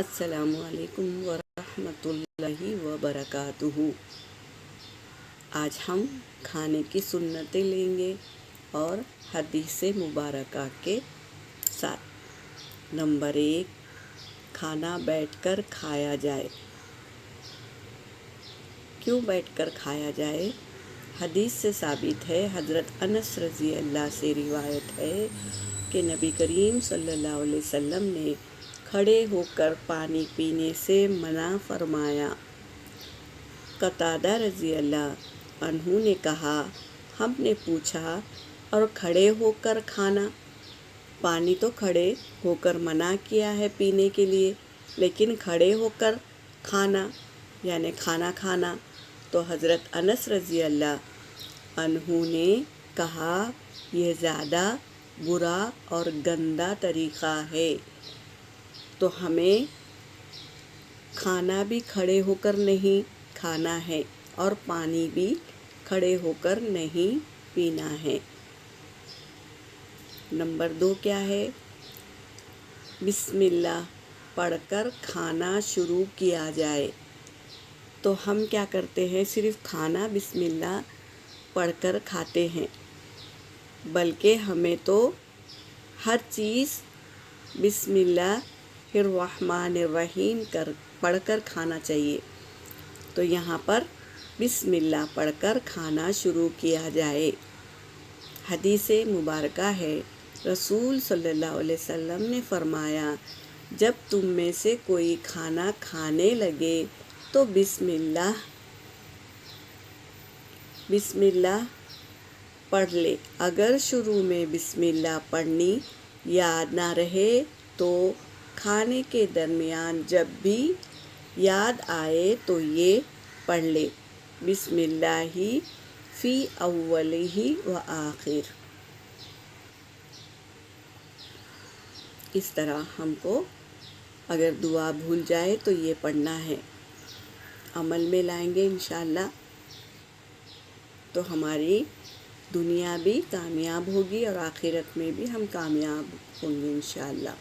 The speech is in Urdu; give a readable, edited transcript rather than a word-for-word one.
السلام علیکم ورحمۃ اللہ وبرکاتہ۔ آج ہم کھانے کی سنتیں لیں گے اور حدیث مبارکہ کے ساتھ۔ نمبر 1، کھانا بیٹھ کر کھایا جائے۔ کیوں بیٹھ کر کھایا جائے؟ حدیث سے ثابت ہے، حضرت انس رضی اللہ سے روایت ہے کہ نبی کریم صلی اللہ علیہ وسلم نے کھڑے ہو کر پانی پینے سے منع فرمایا۔ قتادہ رضی اللہ عنہ نے کہا، ہم نے پوچھا، اور کھڑے ہو کر کھانا؟ پانی تو کھڑے ہو کر منع کیا ہے پینے کے لیے، لیکن کھڑے ہو کر کھانا یعنی کھانا کھانا؟ تو حضرت انس رضی اللہ عنہ نے کہا، یہ زیادہ برا اور گندا طریقہ ہے۔ تو ہمیں کھانا بھی کھڑے ہو کر نہیں کھانا ہے اور پانی بھی کھڑے ہو کر نہیں پینا ہے۔ نمبر 2 کیا ہے؟ بسم اللہ پڑھ کر کھانا شروع کیا جائے۔ تو ہم کیا کرتے ہیں؟ صرف کھانا بسم اللہ پڑھ کر کھاتے ہیں، بلکہ ہمیں تو ہر چیز بسم اللہ الرحمن الرحیم پڑھ کر کھانا چاہیے۔ تو یہاں پر بسم اللہ پڑھ کر کھانا شروع کیا جائے۔ حدیث مبارکہ ہے، رسول صلی اللہ علیہ وسلم نے فرمایا، جب تم میں سے کوئی کھانا کھانے لگے تو بسم اللہ پڑھ لے۔ اگر شروع میں بسم اللہ پڑھنی یاد نہ رہے تو کھانے کے درمیان جب بھی یاد آئے تو یہ پڑھ لے، بسم اللہ فی اولہ و آخر۔ اس طرح ہم کو اگر دعا بھول جائے تو یہ پڑھنا ہے۔ عمل میں لائیں گے انشاءاللہ تو ہماری دنیا بھی کامیاب ہوگی اور آخرت میں بھی ہم کامیاب ہوں گے انشاءاللہ۔